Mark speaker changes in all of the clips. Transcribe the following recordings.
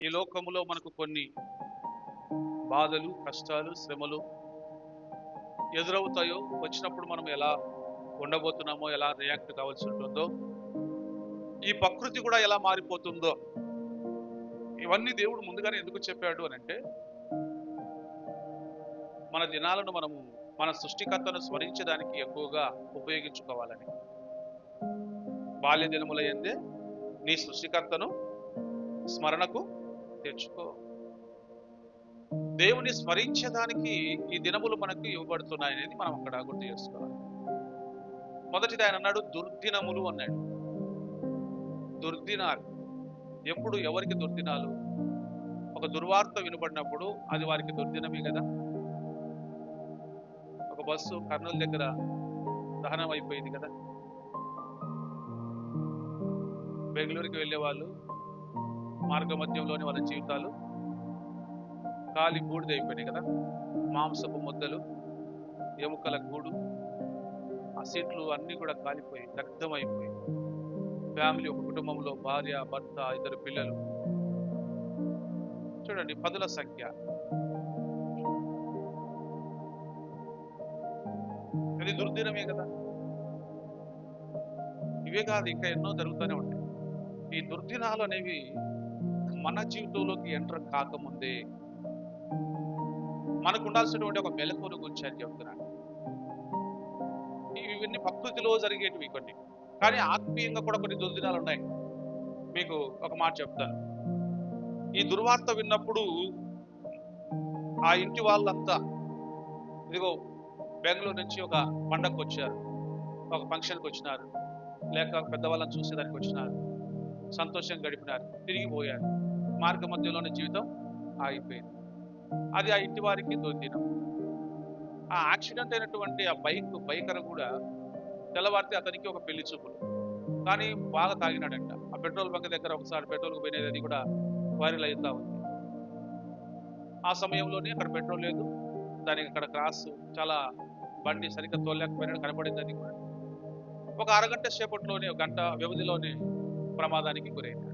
Speaker 1: ఈ లోకములో మనకు కొన్ని బాధలు, కష్టాలు, శ్రమలు ఎదురవుతాయో, వచ్చినప్పుడు మనం ఎలా ఉండబోతున్నామో, ఎలా రియాక్ట్ కావాల్సి ఉంటుందో, ఈ ప్రకృతి కూడా ఎలా మారిపోతుందో, ఇవన్నీ దేవుడు ముందుగానే ఎందుకు చెప్పాడు అని అంటే, మన దినాలను మనము మన సృష్టికర్తను స్మరించడానికి ఎక్కువగా ఉపయోగించుకోవాలని. బాల్య దినముల యందే నీ సృష్టికర్తను స్మరణకు తెచ్చుకో. దేవుని స్మరించేదానికి ఈ దినములు మనకు ఇవ్వబడుతున్నాయి అనేది మనం అక్కడ గుర్తు చేసుకోవాలి. మొదటిది ఆయన అన్నాడు దుర్దినములు అన్నాడు. దుర్దినాలు ఎప్పుడు ఎవరికి దుర్దినాలు? ఒక దుర్వార్త వినబడినప్పుడు అది వారికి దుర్దినమే కదా. ఒక బస్సు కర్నూలు దగ్గర దహనం అయిపోయింది కదా. బెంగళూరుకి వెళ్ళే వాళ్ళు మార్గ మధ్యంలోని వాళ్ళ జీవితాలు కాలి బూడిదైపోయినాయి కదా. మాంసపు ముద్దలు, ఎముకల గూడు, ఆ సీట్లు అన్ని కూడా కాలిపోయి దగ్ధమైపోయి, ఫ్యామిలీ ఒక కుటుంబంలో భార్య, భర్త, 2 పిల్లలు, చూడండి 10ల సంఖ్య. ఇది దుర్దినమే కదా. ఇవే కాదు, ఇంకా ఎన్నో జరుగుతూనే ఉంటాయి. ఈ దుర్దినాలు అనేవి మన జీవితంలోకి ఎంటర్ కాకముందే మనకు ఉండాల్సినటువంటి ఒక మెలకువను గురించి అని చెప్తున్నాను. ఇవన్నీ ప్రకృతిలో జరిగేటివి కొన్ని, కానీ ఆత్మీయంగా కూడా కొన్ని దుర్దినాలు ఉన్నాయి. మీకు ఒక మాట చెప్తాను. ఈ దుర్వార్త విన్నప్పుడు ఆ ఇంటి వాళ్ళంతా, ఇదిగో బెంగళూరు నుంచి ఒక పండగకు వచ్చారు, ఒక ఫంక్షన్కి వచ్చినారు, లేక పెద్దవాళ్ళని చూసేదానికి వచ్చినారు, సంతోషంగా గడిపినారు, తిరిగిపోయారు. మార్గ మధ్యలోని జీవితం ఆగిపోయింది. అది ఆ ఇంటి వారికి దుర్దినం. ఆ యాక్సిడెంట్ అయినటువంటి ఆ బైకర్ కూడా తెల్లవారితే అతనికి ఒక పెళ్లి చూపులు, కానీ బాగా తాగినాడంట. ఆ పెట్రోల్ బంక్ దగ్గర ఒకసారి పెట్రోల్కి పోయినది అది కూడా వైరల్ అవుతా ఉంది. ఆ సమయంలోనే అక్కడ పెట్రోల్ లేదు, దానికి అక్కడ క్రాస్ చాలా బండి సరిగ్గా తోలేకపోయినాడు, కనపడింది. అది కూడా ఒక అరగంట సేపట్లోనే, ఒక గంట వ్యవధిలోనే ప్రమాదానికి గురైనాడు.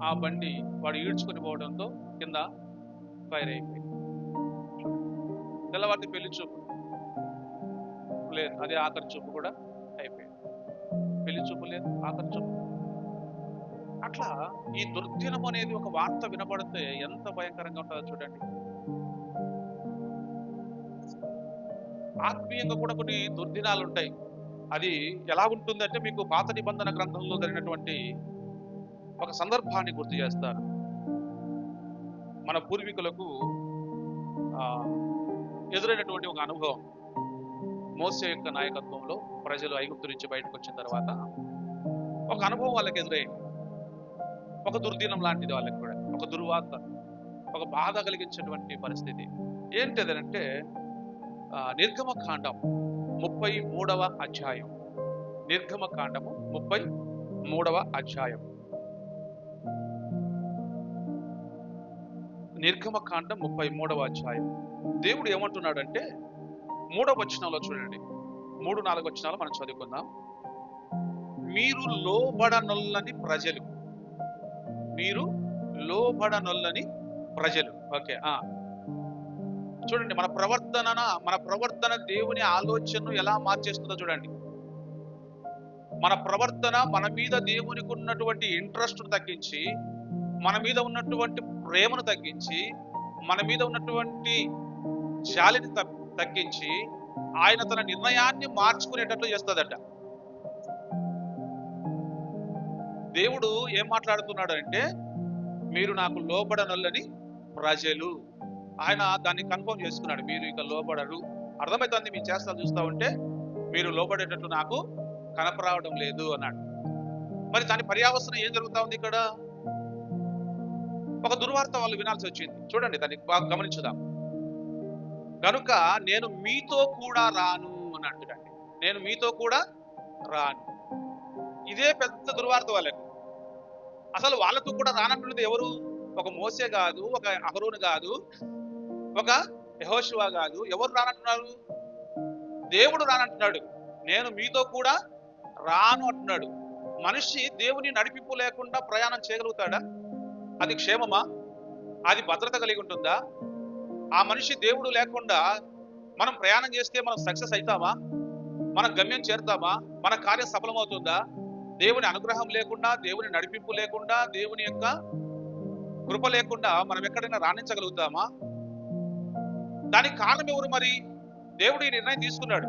Speaker 1: ఆ బండి వాడు ఈడ్చుకుని పోవడంతో కింద ఫైర్ అయిపోయింది. తెల్లవారి పెళ్లి చూపు లేదు, అదే ఆఖరి చూపు కూడా అయిపోయింది. పెళ్లి చూపు లేదు, ఆఖరి చూపు. అట్లా ఈ దుర్దినం అనేది ఒక వార్త వినబడితే ఎంత భయంకరంగా ఉంటుందో చూడండి. ఆత్మీయంగా కూడా కొన్ని దుర్దినాలు ఉంటాయి. అది ఎలా ఉంటుందంటే, మీకు పాత నిబంధన గ్రంథంలో జరిగినటువంటి ఒక సందర్భాన్ని గుర్తు చేస్తారు. మన పూర్వీకులకు ఎదురైనటువంటి ఒక అనుభవం. మోసే యొక్క నాయకత్వంలో ప్రజలు ఐగుప్తు నుంచి బయటకు వచ్చిన తర్వాత ఒక అనుభవం వాళ్ళకి ఎదురైంది. ఒక దుర్దినం లాంటిది వాళ్ళకి కూడా, ఒక దుర్వార్త, ఒక బాధ కలిగించేటువంటి పరిస్థితి. ఏంటిదనంటే నిర్గమకాండం 33వ అధ్యాయం. నిర్గమకాండము 33వ అధ్యాయం. నిర్గమకాండం 33వ అధ్యాయం. దేవుడు ఏమంటున్నాడంటే 3వ వచనంలో చూడండి, 3-4 వచనాలు మనం చదువుకుందాం. మీరు లోబడనొల్లని ప్రజలు, మీరు లోబడనొల్లని ప్రజలు. ఓకే, చూడండి మన ప్రవర్తన దేవుని ఆలోచనను ఎలా మార్చేస్తుందో చూడండి. మన ప్రవర్తన మన మీద దేవునికి ఉన్నటువంటి ఇంట్రెస్ట్ను తగ్గించి, మన మీద ఉన్నటువంటి ప్రేమను తగ్గించి, మన మీద ఉన్నటువంటి జాలిని తగ్గించి, ఆయన తన నిర్ణయాన్ని మార్చుకునేటట్లు చేస్తుందట. దేవుడు ఏం మాట్లాడుతున్నాడు అంటే, మీరు నాకు లోబడనొల్లని ప్రజలు. ఆయన దాన్ని కన్ఫర్మ్ చేసుకున్నాడు. మీరు ఇక లోబడరు. అర్థమవుతుంది, మీ చేష్టలు చూస్తా ఉంటే మీరు లోబడేటట్లు నాకు కనపరావడం లేదు అన్నాడు. మరి దాని పర్యావసనం ఏం జరుగుతా ఉంది ఇక్కడ? ఒక దుర్వార్త వాళ్ళు వినాల్సి వచ్చింది. చూడండి, దాన్ని బాగా గమనించుదాం. కనుక నేను మీతో కూడా రాను అని అంటున్నాడు. నేను మీతో కూడా రాను. ఇదే పెద్ద దుర్వార్త వాళ్ళకు. అసలు వాళ్ళతో కూడా రానంటున్నది ఎవరు? ఒక మోసే కాదు, ఒక అహరోను కాదు, ఒక యెహోషువ కాదు. ఎవరు రానంటున్నారు? దేవుడు రానంటున్నాడు. నేను మీతో కూడా రాను అంటున్నాడు. మనిషి దేవుని నడిపింపు లేకుండా ప్రయాణం చేయగలుగుతాడా? అది క్షేమమా? అది భద్రత కలిగి ఉంటుందా? ఆ మనిషి దేవుడు లేకుండా మనం ప్రయాణం చేస్తే మనం సక్సెస్ అవుతామా? మన గమ్యం చేరుతామా? మన కార్యం సఫలమవుతుందా? దేవుని అనుగ్రహం లేకుండా, దేవుని నడిపింపు లేకుండా, దేవుని యొక్క కృప లేకుండా మనం ఎక్కడైనా రాణించగలుగుతామా? దానికి కారణం ఎవరు మరి? దేవుడు ఈ నిర్ణయం తీసుకున్నాడు.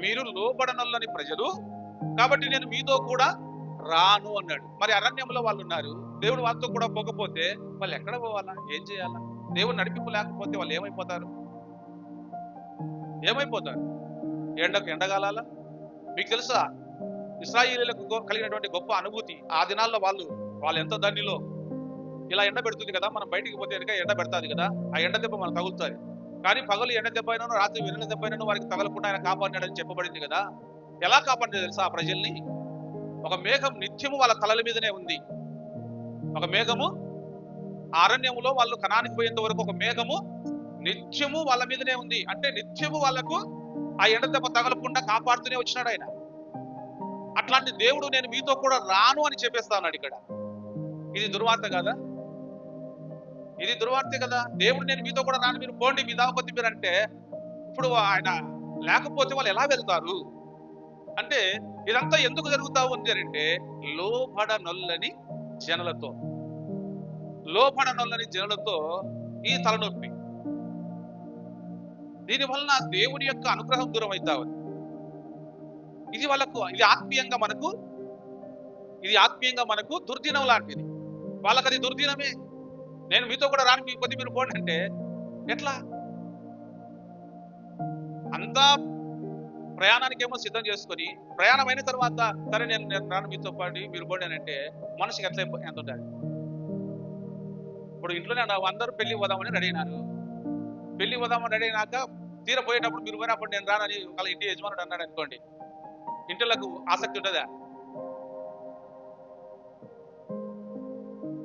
Speaker 1: మీరు లోబడనొల్లని ప్రజలు కాబట్టి నేను మీతో కూడా రాను అన్నాడు. మరి అరణ్యంలో వాళ్ళు ఉన్నారు, దేవుడు వాళ్ళతో కూడా పోకపోతే వాళ్ళు ఎక్కడ పోవాలా? ఏం చేయాలా? దేవుడు నడిపింపు లేకపోతే వాళ్ళు ఏమైపోతారు? ఎండకు ఎండగాలాలా? మీకు తెలుసా ఇశ్రాయేలీయులకు కలిగినటువంటి గొప్ప అనుభూతి? ఆ దినాల్లో వాళ్ళు ఎంత ధన్యులో. ఇలా ఎండ పెడుతుంది కదా, మనం బయటికి పోతే కనుక ఎండ పెడతాది కదా, ఆ ఎండ దెబ్బ మనం తగులుతుంది. కానీ పగలు ఎండ దెబ్బ అయినను, రాత్రి వెన్నెల దెబ్బ అయినను వారికి తగలకుండా ఆయన కాపాడినాడని చెప్పబడింది కదా. ఎలా కాపాడినో తెలుసా ఆ ప్రజల్ని? ఒక మేఘం నిత్యము వాళ్ళ తలల మీదనే ఉంది. ఒక మేఘము, అరణ్యములో వాళ్ళు కనానికి పోయేంత వరకు ఒక మేఘము నిత్యము వాళ్ళ మీదనే ఉంది. అంటే నిత్యము వాళ్ళకు ఆ ఎండ దెబ్బ తగలకుండా కాపాడుతూనే వచ్చినాడు ఆయన. అట్లాంటి దేవుడు నేను మీతో కూడా రాను అని చెప్పేస్తా ఉన్నాడు ఇక్కడ. ఇది దుర్వార్త కదా? ఇది దుర్వార్తే కదా. దేవుడు నేను మీతో కూడా రాను, మీరు పోండి మీ దావకొద్ది మీరు అంటే, ఇప్పుడు ఆయన లేకపోతే వాళ్ళు ఎలా వెళ్తారు? అంటే ఇదంతా ఎందుకు జరుగుతా ఉంది అంటే లోబడనొల్లని జనులతో ఈ తలనొప్పి. దీని వలన దేవుని యొక్క అనుగ్రహం దూరం అవుతా ఉంది. ఇది ఆత్మీయంగా మనకు దుర్దినం లాంటిది. వాళ్ళకి అది దుర్దినమే. నేను మీతో కూడా రాను, మీ కొద్ది మీరు పోండి అంటే ఎట్లా? అంతా ప్రయాణానికి ఏమో సిద్ధం చేసుకొని, ప్రయాణం అయిన తర్వాత సరే నేను రాను మీతో పాటు మీరు పోండి అని అంటే మనిషికి ఎంత ఉంటుంది? ఇప్పుడు ఇంట్లోనే అందరూ పెళ్లి పోదామని రెడీ అయినారు. పెళ్లి పోదామని రెడీ అయినాక తీరపోయేటప్పుడు మీరు పోయినప్పుడు నేను రానని వాళ్ళ ఇంటి యజమానుడు అన్నాడు అనుకోండి, ఇంటిలకు ఆసక్తి ఉంటుందా?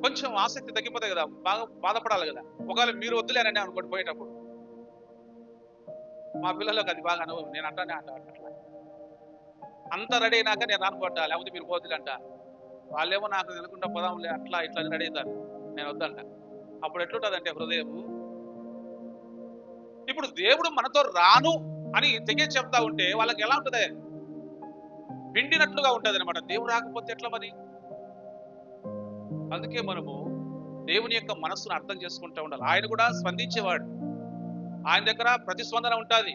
Speaker 1: కొంచెం ఆసక్తి తగ్గిపోతాయి కదా, బాగా బాధపడాలి కదా. ఒకవేళ మీరు వద్దులేనండి అనుకోండి పోయేటప్పుడు. మా పిల్లలకు అది బాగా అనుభవం. నేను అట్లా అంత రెడీ అయినాక నేను రానుకోంటా, లేకపోతే మీరు పోతులంట. వాళ్ళేమో నాకు తెలియకుండా పోదాంలే అట్లా ఇట్లా రెడీ అవుతారు, నేను వద్దంట. అప్పుడు ఎట్లుంటదంటే హృదయం. ఇప్పుడు దేవుడు మనతో రాను అని తెగే చెప్తా ఉంటే వాళ్ళకి ఎలా ఉంటది? పిండినట్లుగా ఉంటది అనమాట. దేవుడు రాకపోతే ఎట్లా మరి? అందుకే మనము దేవుని యొక్క మనస్సును అర్థం చేసుకుంటూ ఉండాలి. ఆయన కూడా స్పందించేవాడు. ఆయన దగ్గర ప్రతిస్పందన ఉంటుంది.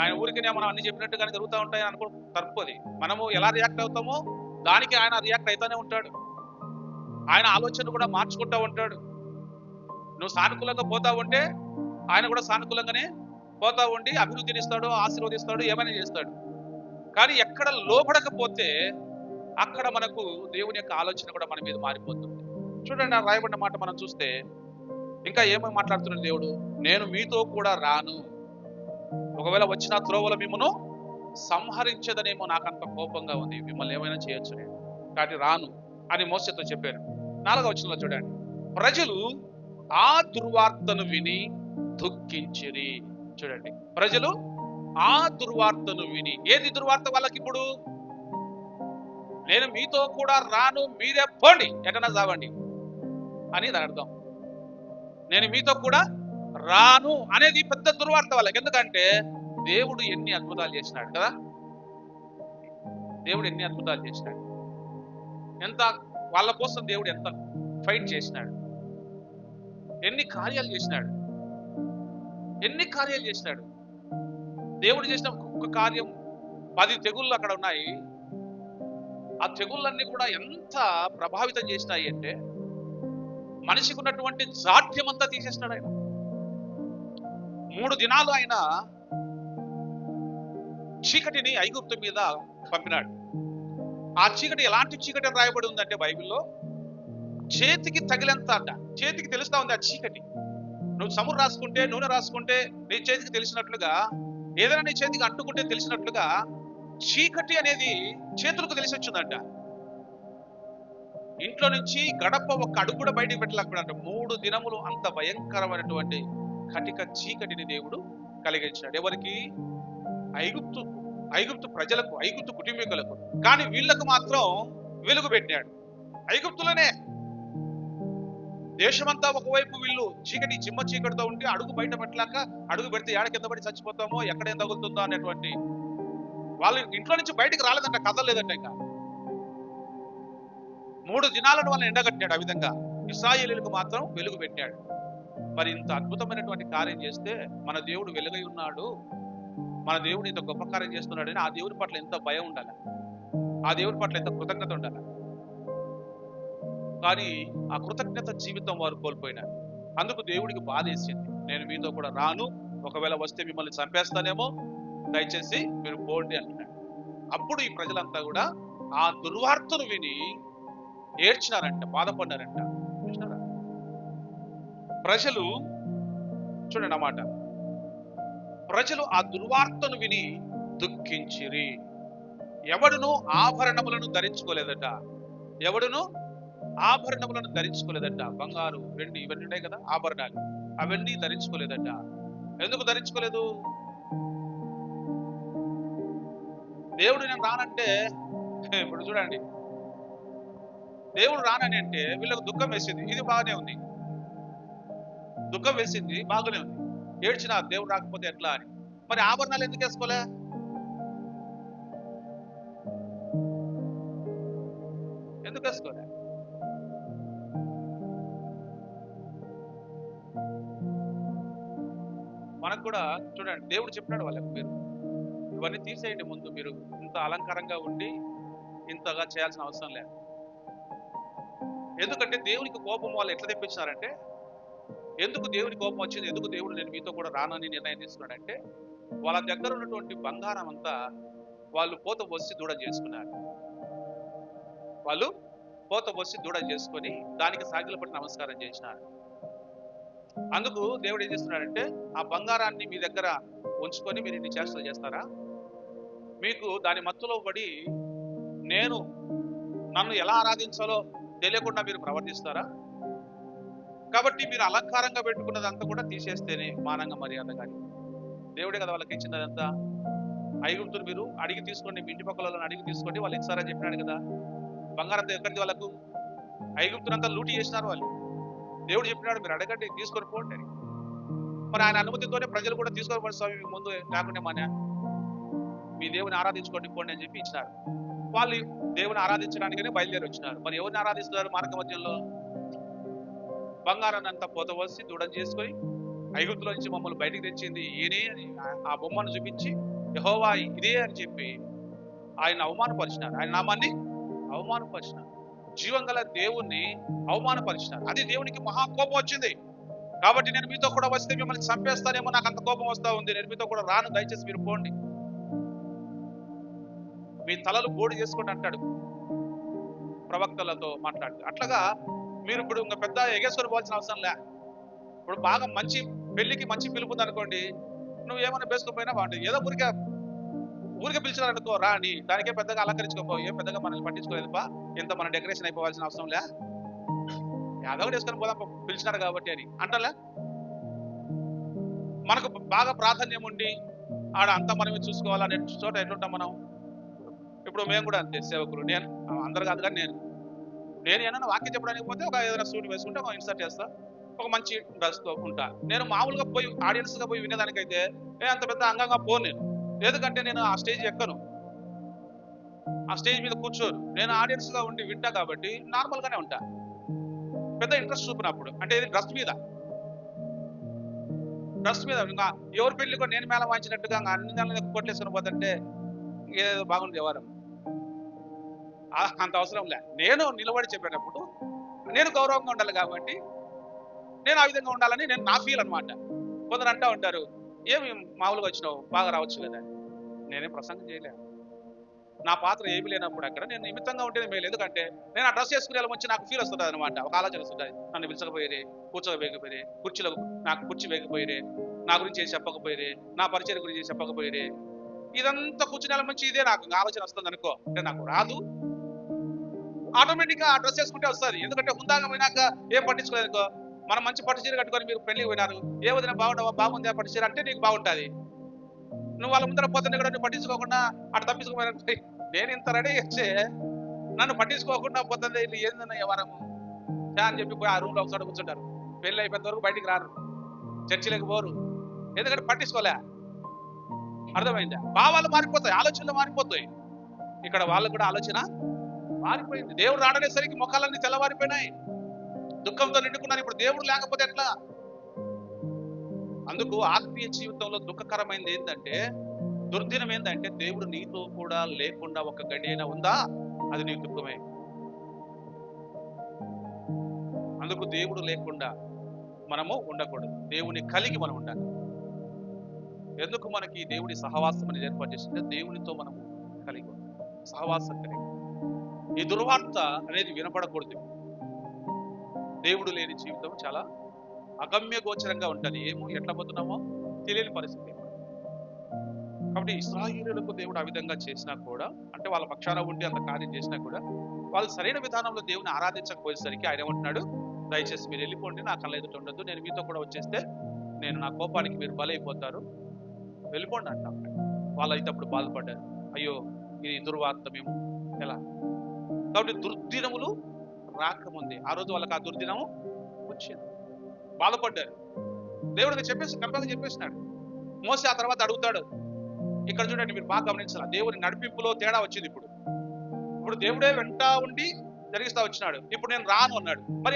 Speaker 1: ఆయన ఊరికినే మనం అన్ని చెప్పినట్టుగానే జరుగుతూ ఉంటాయి అనుకో తప్పది. మనము ఎలా రియాక్ట్ అవుతామో దానికి ఆయన రియాక్ట్ అవుతానే ఉంటాడు. ఆయన ఆలోచన కూడా మార్చుకుంటూ ఉంటాడు. నువ్వు సానుకూలంగా పోతా ఉంటే ఆయన కూడా సానుకూలంగానే పోతా ఉండి అభివృద్ధినిస్తాడు, ఆశీర్వదిస్తాడు, ఏమైనా చేస్తాడు. కానీ ఎక్కడ లోపడకపోతే అక్కడ మనకు దేవుని యొక్క ఆలోచన కూడా మన మీద మారిపోతుంది. చూడండి, ఆ రాయబడిన మాట మనం చూస్తే ఇంకా ఏమేమి మాట్లాడుతున్నాడు దేవుడు? నేను మీతో కూడా రాను, ఒకవేళ వచ్చిన త్రోవలో మిమ్మల్ని సంహరించదనేమో, నాకంత కోపంగా ఉంది, మిమ్మల్ని ఏమైనా చేయొచ్చు నేను, కాబట్టి రాను అని మోసేతో చెప్పారు. 4వ వచనంలో చూడండి, ప్రజలు ఆ దుర్వార్తను విని దుఃఖించిరి. చూడండి, ప్రజలు ఆ దుర్వార్తను విని. ఏది దుర్వార్త వాళ్ళకి? ఇప్పుడు నేను మీతో కూడా రాను, మీరే పోండి ఎటన్నా సావండి అని దాని అర్థం. నేను మీతో కూడా రాను అనేది పెద్ద దుర్వార్త వాళ్ళకి. ఎందుకంటే దేవుడు ఎన్ని అద్భుతాలు చేసినాడు కదా. దేవుడు ఎన్ని అద్భుతాలు చేసినాడు, ఎంత వాళ్ళ కోసం దేవుడు ఎంత ఫైట్ చేసినాడు, ఎన్ని కార్యాలు చేసినాడు. దేవుడు చేసిన ఒక్కొక్క కార్యం 10 తెగుళ్ళు అక్కడ ఉన్నాయి. ఆ తెగుళ్ళన్నీ కూడా ఎంత ప్రభావితం చేసినాయి అంటే మనిషికి ఉన్నటువంటి జాడ్యం అంతా తీసేసినాడు ఆయన. 3 దినాలు ఆయన చీకటిని ఐగుప్తు మీద పంపినాడు. ఆ చీకటి ఎలాంటి చీకటి అని రాయబడి ఉందంటే బైబిల్లో, చేతికి తగిలేంత అంట. చేతికి తెలుస్తా ఉంది ఆ చీకటి. నువ్వు చమురు రాసుకుంటే, నూనె రాసుకుంటే నీ చేతికి తెలిసినట్లుగా, ఏదైనా నీ చేతికి అంటుకుంటే తెలిసినట్లుగా చీకటి అనేది చేతులకు తెలిసి వచ్చిందంట. ఇంట్లో నుంచి గడప ఒక అడుగు కూడా బయటికి పెట్టలేకపోయాడంట. 3 దినములు అంత భయంకరమైనటువంటి కటిక చీకటిని దేవుడు కలిగించాడు. ఎవరికి? ఐగుప్తు ప్రజలకు, ఐగుప్తు కుటుంబీకులకు. కానీ వీళ్ళకు మాత్రం వెలుగు పెట్టాడు. ఐగుప్తులోనే దేశమంతా ఒకవైపు వీళ్ళు చీకటి చిమ్మ చీకటితో ఉండి అడుగు బయట పెట్టలేక, అడుగు పెడితే ఏడ కింద పడి చచ్చిపోతామో, ఎక్కడేం తగులుతుందో అనేటువంటి, వాళ్ళు ఇంట్లో నుంచి బయటికి రాలేదంట, కదలలేదంట. ఇంకా 3 దినాలను వాళ్ళని ఎండగట్టాడు. ఆ విధంగా ఇశ్రాయేలీయులకు మాత్రం వెలుగు పెట్టాడు. మరి ఇంత అద్భుతమైనటువంటి కార్యం చేస్తే మన దేవుడు వెలుగై ఉన్నాడు, మన దేవుడు ఇంత గొప్ప కార్యం చేస్తున్నాడు అని ఆ దేవుడి పట్ల ఎంత భయం ఉండాలి, ఆ దేవుడి పట్ల ఎంత కృతజ్ఞత ఉండాలి. కానీ ఆ కృతజ్ఞత జీవితం వారు కోల్పోయినారు. అందుకు దేవుడికి బాధేసింది. నేను మీతో కూడా రాను, ఒకవేళ వస్తే మిమ్మల్ని చంపేస్తానేమో, దయచేసి మీరు పోండి అంటున్నాడు. అప్పుడు ఈ ప్రజలంతా కూడా ఆ దుర్వార్తను విని ఏడ్చినారంట, బాధపడ్డారంట. చూసినారా? ప్రజలు చూడండి అన్నమాట, ప్రజలు ఆ దుర్వార్తను విని దుఃఖించిరి. ఎవడును ఆభరణములను ధరించుకోలేదట, ఎవడును ఆభరణములను ధరించుకోలేదట. బంగారు, వెండి ఇవన్నీ ఉంటాయి కదా ఆభరణాలు, అవన్నీ ధరించుకోలేదట. ఎందుకు ధరించుకోలేదు? దేవుడు నేను రానంటే, ఇప్పుడు చూడండి, దేవుడు రానని అంటే వీళ్ళకు దుఃఖం వేసింది, ఇది బాగానే ఉంది, దుఃఖం వేసింది బాగానే ఉంది, ఏడ్చిన దేవుడు రాకపోతే ఎట్లా అని. మరి ఆభరణాలు ఎందుకు వేసుకోలే? ఎందుకు వేసుకోలే? మనకు కూడా చూడండి, దేవుడు చెప్పినాడు వాళ్ళకి, మీరు ఇవన్నీ తీసేయండి, ముందు మీరు ఇంత అలంకారంగా ఉండి ఇంతగా చేయాల్సిన అవసరం లేదు. ఎందుకంటే దేవునికి కోపం వాళ్ళు ఎట్లా తెప్పించినారంటే, ఎందుకు దేవుని కోపం వచ్చింది, ఎందుకు దేవుడు నేను మీతో కూడా రానని నిర్ణయం తీసుకున్నాడంటే, వాళ్ళ దగ్గర ఉన్నటువంటి బంగారం అంతా వాళ్ళు పోత పోసి దూడ చేసుకున్నారు. వాళ్ళు పోత పోసి దూడ చేసుకొని దానికి సాగిల పట్టి నమస్కారం చేసినారు. అందుకు దేవుడు ఏం చేస్తున్నాడంటే, ఆ బంగారాన్ని మీ దగ్గర ఉంచుకొని మీరు ఇన్ని చేష్టలు చేస్తారా? మీకు దాని మత్తులో పడి నన్ను ఎలా ఆరాధించాలో తెలియకుండా మీరు ప్రవర్తిస్తారా? కాబట్టి మీరు అలంకారంగా పెట్టుకున్నదంతా కూడా తీసేస్తేనే మానంగా మర్యాద. కానీ దేవుడే కదా వాళ్ళకి ఇచ్చినదంతా. ఐగుప్తులు మీరు అడిగి తీసుకోండి, మీ ఇంటి పక్కల అడిగి తీసుకోండి, వాళ్ళు ఇస్తారని చెప్పినాడు కదా. బంగారం ఎక్కడికి వాళ్ళకు? ఐగుప్తునంతా లూటి చేసినారు వాళ్ళు. దేవుడు చెప్పినాడు మీరు అడగండి, తీసుకొని పోండి అని. మరి ఆయన అనుమతితోనే ప్రజలు కూడా తీసుకొని పోండి స్వామి, మీకు ముందు లేకుండా మీ దేవుని ఆరాధించుకోండి పోండి అని చెప్పి ఇచ్చినారు. వాళ్ళు దేవుని ఆరాధించడానికనే బయలుదేరి వచ్చినారు. మరి ఎవరిని ఆరాధిస్తున్నారు? మార్గ మధ్యంలో బంగారాన్ని అంతా పోతవసి దూడం చేసుకొని, ఐగుప్తులో నుంచి మమ్మల్ని బయటికి తెచ్చింది ఈయనే అని ఆ బొమ్మను చూపించి యెహోవా ఇదే అని చెప్పి ఆయన అవమానపరిచినారు, ఆయన నామాన్ని అవమానపరిచినారు, జీవం గల దేవుణ్ణి అవమానపరిచినారు. అది దేవునికి మహాకోపం వచ్చింది. కాబట్టి నేను మీతో కూడా వస్తే మిమ్మల్ని చంపేస్తానేమో, నాకు అంత కోపం వస్తా ఉంది, నేను మీతో కూడా రాను, దయచేసి మీరు పోండి, మీ తలలు బోడి చేసుకోండి అంటాడు ప్రవక్తలతో మాట్లాడుతూ. అట్లాగా మీరు ఇప్పుడు ఇంకా పెద్ద ఎగేసుకొని పోవాల్సిన అవసరం లే. ఇప్పుడు బాగా మంచి పెళ్లికి మంచి పిలుపుంది అనుకోండి, నువ్వు ఏమైనా వేసుకోపోయినా బాగుంటుంది. ఏదో ఊరికే పిలిచినారనుకో రా అని, దానికే పెద్దగా అలంకరించుకోపో, ఏం పెద్దగా మనల్ని పట్టించుకోలేదుపా, ఇంత మన డెకరేషన్ అయిపోవాల్సిన అవసరం లే, యాదవ్ వేసుకొని పోదాం పిలిచినారు కాబట్టి అని అంటలే. మనకు బాగా ప్రాధాన్యం ఉండి ఆడ అంతా మనమే చూసుకోవాలనే చోట ఎట్లుంటాం మనం? ఇప్పుడు మేము కూడా అంతే, సేవకులు, నేను అందరు కాదు కానీ నేను ఏమైనా వాక్యం చెప్పడానికి పోతే ఒక ఏదైనా సూట్ వేసుకుంటే ఒక ఇన్సర్ట్ చేస్తా, ఒక మంచి డ్రెస్తో ఉంటా. నేను మామూలుగా పోయి ఆడియన్స్గా పోయి వినేదానికైతే అంత పెద్ద అంగంగా పోను నేను. ఎందుకంటే నేను ఆ స్టేజ్ ఎక్కను, ఆ స్టేజ్ మీద కూర్చోను. నేను ఆడియన్స్గా ఉండి వింటా కాబట్టి నార్మల్గానే ఉంటా, పెద్ద ఇంట్రెస్ట్ చూపినప్పుడు. అంటే ఇది డ్రెస్ మీద ఇంకా ఎవరి పెళ్లికో నేను మేళ వాయించినట్టుగా అన్ని నెలల కొట్లేసుకొని పోతుంటే ఏదో బాగుంది ఎవరు, అంత అవసరం లే. నేను నిలబడి చెప్పేటప్పుడు నేను గౌరవంగా ఉండాలి కాబట్టి నేను ఆ విధంగా ఉండాలని నేను నా ఫీల్ అనమాట. కొందరు అంటూ ఉంటారు, ఏమి మామూలుగా వచ్చినావు, బాగా రావచ్చు కదా. నేనేం ప్రసంగం చేయలేను, నా పాత్ర ఏమి లేనప్పుడు అక్కడ నేను నిమిత్తంగా ఉంటేనే మేలు. ఎందుకంటే నేను ఆ డ్రెస్ చేసుకునే వచ్చి నాకు ఫీల్ వస్తుంది అనమాట, ఒక ఆలోచన వస్తుంది. నన్ను పిలిచకపోయేరే, కూర్చోవేయకపోయేరే, నాకు కుర్చీ వేయకపోయేరే, నా గురించి ఏం చెప్పకపోయేరే, నా పరిచయం గురించి చెప్పకపోయేరే, ఇదంతా కూర్చునే మంచి ఇదే నాకు ఆలోచన వస్తుంది అనుకో. అంటే నాకు రాదు, ఆటోమేటిక్ గా ఆ డ్రెస్ వేసుకుంటే వస్తుంది. ఎందుకంటే హుందాగా పోయినాక ఏం పట్టించుకోలేదుకో, మనం మంచి పట్టు చీర కట్టుకొని మీరు పెళ్లికి పోయినారు, ఏ వదిన బాగుంటావా, బాగుంది పట్టు చీర అంటే నీకు బాగుంటుంది. నువ్వు వాళ్ళ ముందర పోతుంది కూడా పట్టించుకోకుండా అటు తప్పించుకోపోయినా, నేను ఇంత రెడీ చేస్తే నన్ను పట్టించుకోకుండా పోతుంది, ఇది ఏందన్న వ్యవహారము. అని చెప్పి పోయి ఆ రూమ్లో ఒకసారి కూర్చుంటారు. పెళ్ళి అయిపోయేంత వరకు బయటికి రారు, చర్చిలకు పోరు. ఎందుకంటే పట్టించుకోలే. అర్థమైందా? భావాలు మారిపోతాయి, ఆలోచనలు మారిపోతాయి. ఇక్కడ వాళ్ళు కూడా ఆలోచన మారిపోయింది. దేవుడు రాడనేసరికి ముఖాలన్నీ తెల్లవారిపోయినాయి, దుఃఖంతో నిండుకున్నారు. ఇప్పుడు దేవుడు లేకపోతే ఎట్లా? అందుకు ఆత్మీయ జీవితంలో దుఃఖకరమైనది ఏంటంటే, దుర్దినం ఏంటంటే, దేవుడు నీతో కూడా లేకుండా ఒక గడి అయినా ఉందా, అది నీ దుఃఖమే. అందుకు దేవుడు లేకుండా మనము ఉండకూడదు, దేవుని కలిగి మనం ఉండాలి. ఎందుకు మనకి దేవుడి సహవాసం అనేది ఏర్పాటు చేసింటే, దేవునితో మనము కలిగి సహవాసం కలిగి. ఈ దుర్వార్త అనేది వినపడకూడదు. దేవుడు లేని జీవితం చాలా అగమ్య గోచరంగా ఉంటుంది. ఎట్లా పోతున్నామో తెలియని పరిస్థితి. కాబట్టి ఇశ్రాయేలులకు దేవుడు ఆ విధంగా చేసినా కూడా, అంటే వాళ్ళ పక్షాన ఉండి అంత కార్యం చేసినా కూడా, వాళ్ళు సరైన విధానంలో దేవుని ఆరాధించకపోయేసరికి ఆయన ఏమంటున్నాడు, దయచేసి మీరు వెళ్ళిపోండి, నా కళ్ళ ఎదుట ఉండొద్దు, నేను మీతో కూడా వచ్చేస్తే నేను నా కోపానికి మీరు బలైపోతారు, వెళ్ళిపోండి అంట. వాళ్ళైతే అప్పుడు బాధపడ్డారు, అయ్యో ఇది దుర్వార్త, మేము ఎలా. కాబట్టి దుర్దినములు రాకముందే ఆ రోజు వాళ్ళకి ఆ దుర్దినము వచ్చింది, బాధపడ్డారు. దేవుడికి చెప్పేసి కంపల్గా చెప్పేసినాడు. మోసే ఆ తర్వాత అడుగుతాడు. ఇక్కడ చూడండి, మీరు బాగా గమనించాలి, దేవుని నడిపింపులో తేడా వచ్చింది. ఇప్పుడు దేవుడే వెంట ఉండి జరిగిస్తా వచ్చినాడు, ఇప్పుడు నేను రాను అన్నాడు. మరి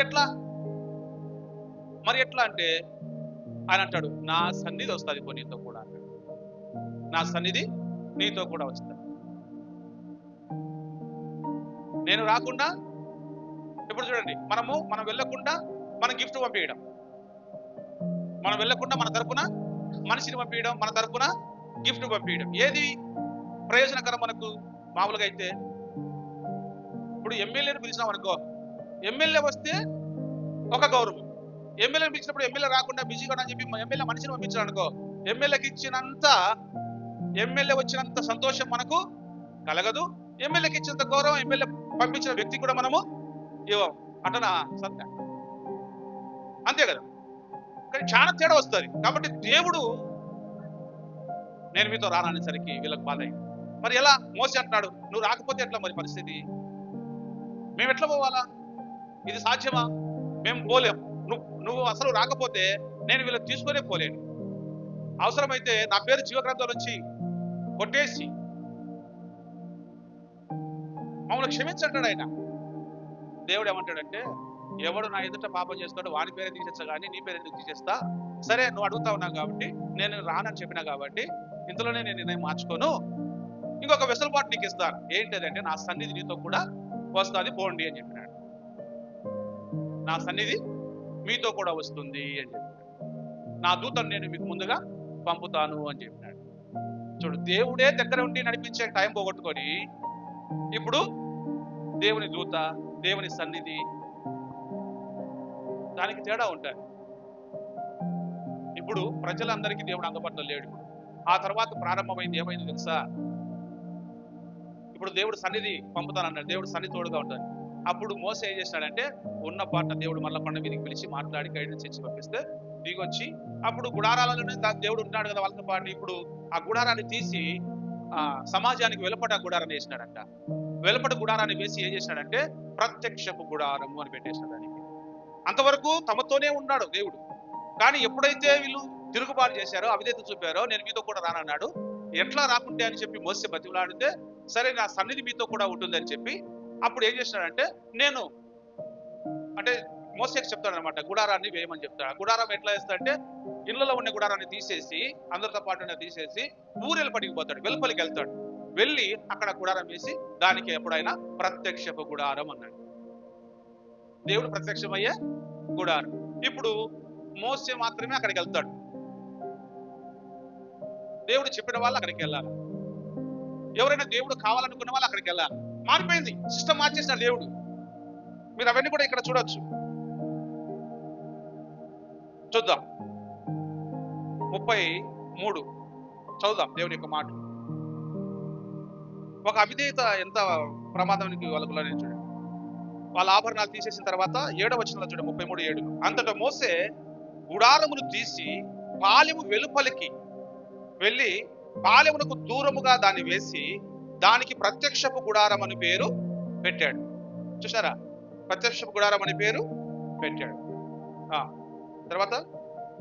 Speaker 1: ఎట్లా అంటే ఆయన అంటాడు, నా సన్నిధి వస్తుంది పో నీతో కూడా అన్నాడు. నా సన్నిధి నీతో కూడా వస్తుంది. నేను రాకుండా, ఇప్పుడు చూడండి, మనం వెళ్ళకుండా మన గిఫ్ట్ పంపించడం, మనం వెళ్ళకుండా మన తరపున మనిషిని పంపించడం, మన తరపున గిఫ్ట్ పంపించడం, ఏది ప్రయోజనకరం మనకు? మామూలుగా అయితే ఇప్పుడు ఎమ్మెల్యేని పిలిచినాం అనుకో, ఎమ్మెల్యే వస్తే ఒక గౌరవం, ఎమ్మెల్యేని పిలిచినప్పుడు ఎమ్మెల్యే రాకుండా బిజీగా అని చెప్పి ఎమ్మెల్యే మనిషిని పంపించాడు అనుకో, ఎమ్మెల్యే వచ్చినంత సంతోషం మనకు కలగదు, ఎమ్మెల్యేకి ఇచ్చినంత గౌరవం ఎమ్మెల్యే పంపించిన వ్యక్తి కూడా మనము ఇవ్వం. అంటనా? సత్య, అంతే కదా. కానీ చాలా తేడా వస్తుంది. కాబట్టి దేవుడు నేను మీతో రాననేసరికి వీళ్ళకి బాధ అయింది. మరి ఎలా? మోసే అంటున్నాడు, నువ్వు రాకపోతే ఎట్లా మరి పరిస్థితి? మేము ఎట్లా పోవాలా? ఇది సాధ్యమా? మేము పోలేం. నువ్వు అసలు రాకపోతే నేను వీళ్ళకి తీసుకునే పోలేను. అవసరమైతే నా పేరు జీవగ్రంథం నుంచి కొట్టేసి మమ్మల్ని క్షమించంటాడు ఆయన. దేవుడు ఏమంటాడంటే, ఎవడు నా ఎదుట పాపం చేస్తాడో వాడి పేరే తీసేస్తా, కానీ నీ పేరు ఎందుకు తీసేస్తా? సరే, నువ్వు అడుగుతా ఉన్నావు కాబట్టి, నేను రానని చెప్పినా కాబట్టి ఇంతలోనే నేను నిర్ణయం మార్చుకోను, ఇంకొక వెసులుబాటు నీకు ఇస్తాను. ఏంటంటే, నా సన్నిధి నీతో కూడా వస్తుంది, పోండి అని చెప్పినాడు. నా సన్నిధి మీతో కూడా వస్తుంది అని చెప్పినాడు. నా దూతను నేను మీకు ముందుగా పంపుతాను అని చెప్పినాడు. చూడు, దేవుడే దగ్గర ఉండి నడిపించే టైం పోగొట్టుకొని ఇప్పుడు దేవుని దూత, దేవుని సన్నిధి, దానికి తేడా ఉంటుంది. ఇప్పుడు ప్రజలందరికీ దేవుడు అందుబాటులో లేడు. ఆ తర్వాత ప్రారంభమైంది ఏమైంది తెలుసా? ఇప్పుడు దేవుడు సన్నిధి పంపుతానన్నాడు, దేవుడు సన్నిధి తోడుగా ఉంటాడు. అప్పుడు మోసే ఏం చేసినాడంటే, ఉన్న పాట దేవుడు మళ్ళా కొండ మీదకి పిలిచి మాట్లాడి గైడెన్స్ ఇచ్చి పంపిస్తే దిగొచ్చి, అప్పుడు గుడారాలలోనే దేవుడు ఉన్నాడు కదా వాళ్ళతో పాటు. ఇప్పుడు ఆ గుడారాన్ని తీసి సమాజానికి వెలుపట గుడారాన్ని వేసినాడంట. వెలుపట గుడారాన్ని వేసి ఏం చేసినాడంటే, ప్రత్యక్షపు గుడారము అని పెట్టేసినాడు దానికి. అంతవరకు తమతోనే ఉన్నాడు దేవుడు. కానీ ఎప్పుడైతే వీళ్ళు తిరుగుబాటు చేశారో, అవిధేయత చూపారో, నేను మీతో కూడా రానన్నాడు. ఎట్లా రాకుంటే అని చెప్పి మోసే బతిమలాడితే, సరే నా సన్నిధి మీతో కూడా ఉంటుందని చెప్పి అప్పుడు ఏం చేసినాడంటే, నేను అంటే మోసేకి చెప్తాడనమాట, గుడారాన్ని వేయమని చెప్తాడు. గుడారం ఎట్లా వేస్తాడంటే, ఇళ్లలో ఉన్న గుడారాన్ని తీసేసి, అందరితో పాటు తీసేసి ఊరెలు పడిపోతాడు, వెలుపలికి వెళ్తాడు. వెళ్ళి అక్కడ గుడారం వేసి దానికి ఎప్పుడైనా ప్రత్యక్షపు గుడారం అన్నాడు. దేవుడు ప్రత్యక్షమయ్యే గుడారం. ఇప్పుడు మోసే మాత్రమే అక్కడికి వెళ్తాడు. దేవుడు చెప్పిన వాళ్ళు అక్కడికి వెళ్ళాలి. ఎవరైనా దేవుడు కావాలనుకున్న వాళ్ళు అక్కడికి వెళ్ళాలి. మారిపోయింది, సిస్టమ్ మార్చేసినాడు దేవుడు. మీరు అవన్నీ కూడా ఇక్కడ చూడొచ్చు. చూద్దాం 33 చదువుదాం దేవుని యొక్క మాట. ఒక అవిధేయత ఎంత ప్రమాదానికి వాళ్ళకు చూడండి. వాళ్ళ ఆభరణాలు తీసేసిన తర్వాత 7వ వచనంలో చూడండి, 33:7. అంతటా మోసే గుడారమును తీసి పాలెము వెలుపలికి వెళ్ళి పాలెమునకు దూరముగా దాన్ని వేసి దానికి ప్రత్యక్షపు గుడారం అని పేరు పెట్టాడు. చూసారా? ప్రత్యక్షపు గుడారం అని పేరు పెట్టాడు. తర్వాత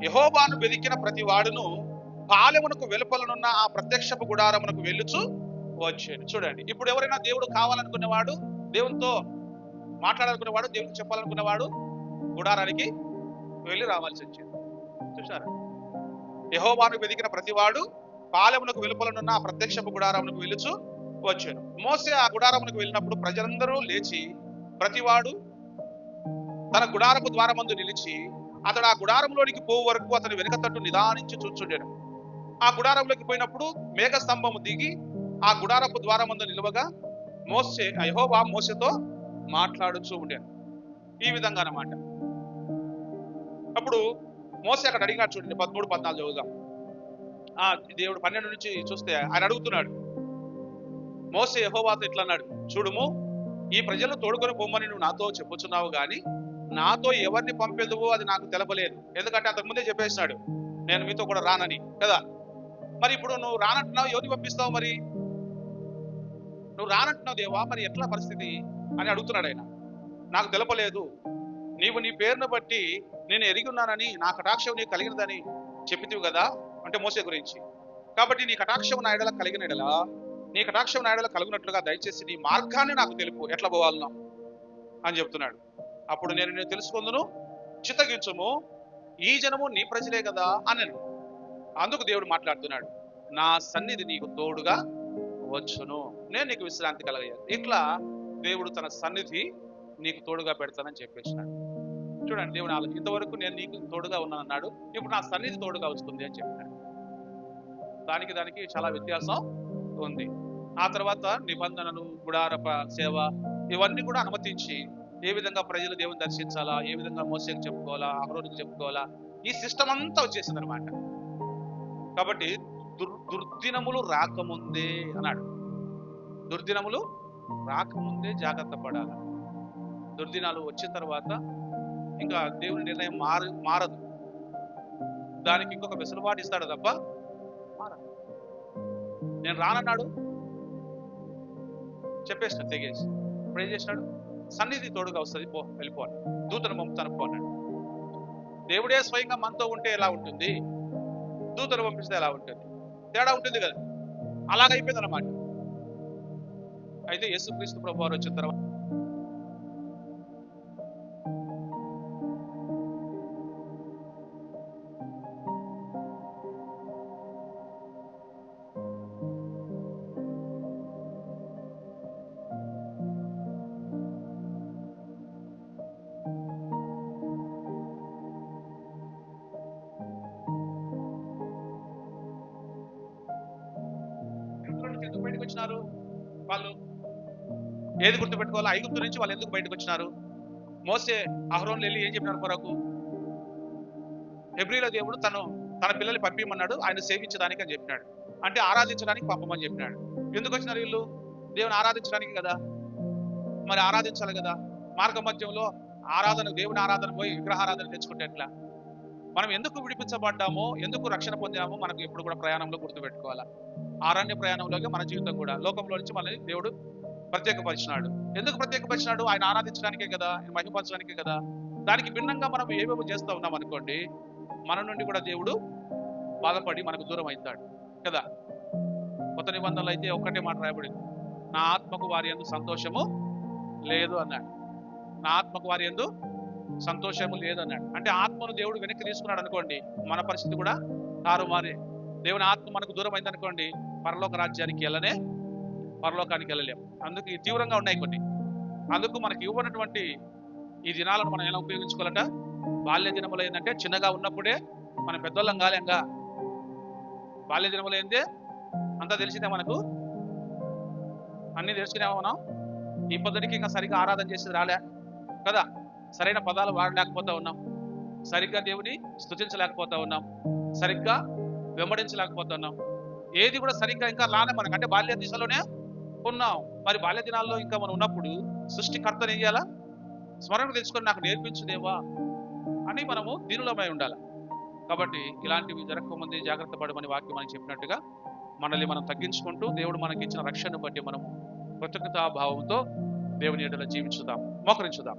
Speaker 1: యెహోవాను వెదికిన ప్రతి వాడును పాలెమునకు వెలుపలనున్న ఆ ప్రత్యక్షపు గుడారమునకు వెళ్ళుచు వచ్చాడు. చూడండి, ఇప్పుడు ఎవరైనా దేవుడు కావాలనుకునేవాడు, దేవునితో మాట్లాడాలనుకునేవాడు, దేవుడికి చెప్పాలనుకునేవాడు గుడారానికి వెళ్ళి రావాల్సి వచ్చింది. చూసారా? యెహోవాను వెదికిన ప్రతివాడు పాలెమునకు వెలుపలనున్న ఆ ప్రత్యక్షపు గుడారమునకు వెళ్ళుచు వచ్చాను. మోసే ఆ గుడారమునకు వెళ్ళినప్పుడు ప్రజలందరూ లేచి ప్రతివాడు తన గుడారపు ద్వారమందు నిలిచి అతడు ఆ గుడారంలోనికి పోవు వరకు అతని వెనుక తట్టు నిదానించి చూచుండెను. ఆ గుడారంలోకి పోయినప్పుడు మేఘ స్తంభము దిగి ఆ గుడారపు ద్వారమందు నిలువగా యెహోవా మోసెతో మాట్లాడుచూ ఉండేను. ఈ విధంగా అన్నమాట. అప్పుడు మోసే అక్కడ అడిగినాడు. చూడండి, 13-14 చదువుదాం. దేవుడు 12 నుంచి చూస్తే ఆయన అడుగుతున్నాడు. మోసే యెహోవాతో ఇట్లా అన్నాడు, చూడుము, ఈ ప్రజలు తోడుకొని పొమ్మని నువ్వు నాతో చెప్పుచున్నావు గాని నాతో ఎవరిని పంపేదువో అది నాకు తెలపలేదు. ఎందుకంటే అంతకుముందే చెప్పేసినాడు, నేను మీతో కూడా రానని కదా. మరి ఇప్పుడు నువ్వు రానంటున్నావు, ఎవరిని పంపిస్తావు? మరి నువ్వు రానంటున్నావు దేవా, మరి ఎట్లా పరిస్థితి అని అడుగుతున్నాడు ఆయన. నాకు తెలపలేదు, నీవు నీ పేరును బట్టి నేను ఎరిగి ఉన్నానని, నా కటాక్షం నీకు కలిగినదని చెప్పితివి కదా, అంటే మోసే గురించి. కాబట్టి నీ కటాక్షం నా ఎడల కలిగిన ఎడల, నీ కటాక్షం నా ఎడల కలుగునట్లుగా దయచేసి నీ మార్గాన్ని నాకు తెలుపు, ఎట్లా పోవాలనో అని చెప్తున్నాడు. అప్పుడు నేను తెలుసుకుందును, చిత్తగించుము, ఈ జనము నీ ప్రజలే కదా అన్నాను. అందుకు దేవుడు మాట్లాడుతున్నాడు, నా సన్నిధి నీకు తోడుగా వచ్చును, నేను నీకు విశ్రాంతి కలగయ్యాను. ఇట్లా దేవుడు తన సన్నిధి నీకు తోడుగా పెడతానని చెప్పేసినాడు. చూడండి, దేవుడు ఆలోచన, ఇంతవరకు నేను నీకు తోడుగా ఉన్నాను అన్నాడు, ఇప్పుడు నా సన్నిధి తోడుగా వస్తుంది అని చెప్పాడు. దానికి చాలా వ్యత్యాసం ఉంది. ఆ తర్వాత నిబంధనలు, గుడారప సేవ, ఇవన్నీ కూడా అనుమతించి ఏ విధంగా ప్రజలు దేవుని దర్శించాలా, ఏ విధంగా మోసేకి చెప్పుకోవాలా, అహరోనుకి చెప్పుకోవాలా, ఈ సిస్టమ్ అంతా వచ్చేసింది అనమాట. కాబట్టి దుర్దినములు రాకముందే అన్నాడు. దుర్దినములు రాకముందే జాగ్రత్త పడాలి. దుర్దినాలు వచ్చిన తర్వాత ఇంకా దేవుని నిర్ణయం మారదు. దానికి ఇంకొక వెసులుబాటు ఇస్తాడు తప్ప మారదు. నేను రానన్నాడు, చెప్పేసిన తెగేసి. ఇప్పుడు ఏం చేసినాడు? సన్నిధి తోడుగా వస్తుంది, పో, వెళ్ళిపోవాలి, దూతను పంపుతాను పో అన్నాడు. దేవుడే స్వయంగా మనతో ఉంటే ఎలా ఉంటుంది, దూతను పంపిస్తే ఎలా ఉంటుంది? తేడా ఉంటుంది కదా. అలాగైపోయింది అన్నమాట. అయితే యేసుక్రీస్తు ప్రభువారు వచ్చిన తర్వాత ఎందుకు బయటకు వచ్చినారు వాళ్ళు? ఏది గుర్తుపెట్టుకోవాలి? ఐగుప్తు నుంచి వాళ్ళు ఎందుకు బయటకు వచ్చినారు? మోసే అహరోను వెళ్ళి ఏం చెప్పినారు కొరకు? హెబ్రీల దేవుడు తన పిల్లల్ని పంపించమన్నాడు, ఆయన సేవించడానికి అని చెప్పినాడు. అంటే ఆరాధించడానికి పంపమని చెప్పినాడు. ఎందుకు వచ్చినారు వీళ్ళు? దేవుని ఆరాధించడానికి కదా. మరి ఆరాధించాలి కదా. మార్గ మధ్యంలో దేవుని ఆరాధన పోయి విగ్రహారాధన తెచ్చుకుంటే ఎట్లా? మనం ఎందుకు విడిపించబడ్డామో, ఎందుకు రక్షణ పొందామో మనకు ఎప్పుడు కూడా ప్రయాణంలో గుర్తుపెట్టుకోవాలా. ఆరణ్య ప్రయాణంలోకి మన జీవితం కూడా, లోకంలో నుంచి మనల్ని దేవుడు ప్రత్యేకపరిచినాడు. ఎందుకు ప్రత్యేకపరిచినాడు? ఆయన ఆరాధించడానికే కదా, ఆయన మహిమపరచడానికే కదా. దానికి భిన్నంగా మనం ఏమేమో చేస్తూ ఉన్నాం అనుకోండి, మన నుండి కూడా దేవుడు బాధపడి మనకు దూరం అవుతాడు కదా. కొత్త నిబంధనలు అయితే ఒక్కటే మాట రాయబడింది, నా ఆత్మకు వారి యందు సంతోషము లేదు అన్నాడు. నా ఆత్మకు వారి యందు సంతోషము లేదు అన్నాడు. అంటే ఆత్మను దేవుడు వెనక్కి తీసుకున్నాడు అనుకోండి, మన పరిస్థితి కూడా తారుమారే. దేవుని ఆత్మ మనకు దూరం అయింది అనుకోండి, పరలోక రాజ్యానికి పరలోకానికి వెళ్ళలేము. అందుకు తీవ్రంగా ఉన్నాయి కొన్ని. అందుకు మనకి ఇవ్వనటువంటి ఈ దినాలను మనం ఎలా ఉపయోగించుకోవాలంట? బాల్య దినములు ఏంటంటే చిన్నగా ఉన్నప్పుడే మనం పెద్దోళ్ళం కాలేంగా. బాల్య దినములు ఏందే అంతా తెలిసిందే మనకు, అన్ని తెలుసుకునేమో మనం. ఈ పొద్దుటికి ఇంకా సరిగ్గా ఆరాధన చేసేది రాలే కదా, సరైన పదాలు వాడలేకపోతా ఉన్నాం, సరిగ్గా దేవుని స్తుతించలేకపోతా ఉన్నాం, సరిగ్గా వెంబడించలేకపోతా ఉన్నాం. ఏది కూడా సరిగ్గా ఇంకా రాలే మనకు. అంటే బాల్య దిశలోనే ఉన్నాం. మరి బాల్య దినాల్లో ఇంకా మనం ఉన్నప్పుడు సృష్టికర్తను ఏం చేయాలా? స్మరణ తెచ్చుకొని నాకు నేర్పించు దేవా అని మనము దీనులమై ఉండాలి. కాబట్టి ఇలాంటివి జరగకముందే జాగ్రత్త పడమని వాక్యం మనం చెప్పినట్టుగా మనల్ని మనం తగ్గించుకుంటూ దేవుడు మనకి ఇచ్చిన రక్షణను బట్టి మనము కృతజ్ఞతాభావంతో దేవుని ఎడల జీవించుదాం, మోకరించుదాం.